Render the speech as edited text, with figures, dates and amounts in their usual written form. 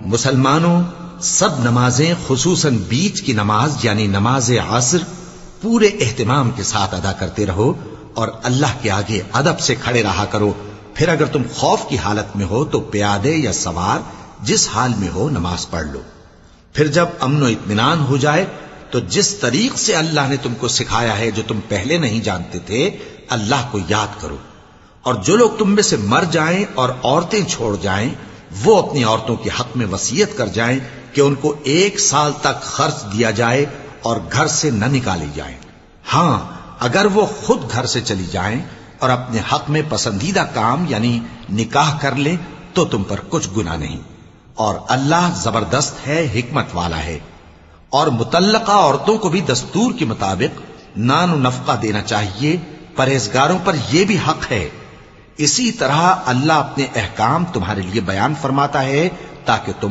مسلمانوں، سب نمازیں خصوصاً بیچ کی نماز یعنی نماز عصر پورے اہتمام کے ساتھ ادا کرتے رہو اور اللہ کے آگے ادب سے کھڑے رہا کرو. پھر اگر تم خوف کی حالت میں ہو تو پیادے یا سوار جس حال میں ہو نماز پڑھ لو. پھر جب امن و اطمینان ہو جائے تو جس طریق سے اللہ نے تم کو سکھایا ہے جو تم پہلے نہیں جانتے تھے اللہ کو یاد کرو. اور جو لوگ تم میں سے مر جائیں اور عورتیں چھوڑ جائیں وہ اپنی عورتوں کے حق میں وصیت کر جائیں کہ ان کو 1 سال تک خرچ دیا جائے اور گھر سے نہ نکالی جائیں. ہاں اگر وہ خود گھر سے چلی جائیں اور اپنے حق میں پسندیدہ کام یعنی نکاح کر لیں تو تم پر کچھ گناہ نہیں. اور اللہ زبردست ہے، حکمت والا ہے. اور مطلقہ عورتوں کو بھی دستور کے مطابق نان و نفقہ دینا چاہیے. پرہیزگاروں پر یہ بھی حق ہے. اسی طرح اللہ اپنے احکام تمہارے لیے بیان فرماتا ہے تاکہ تم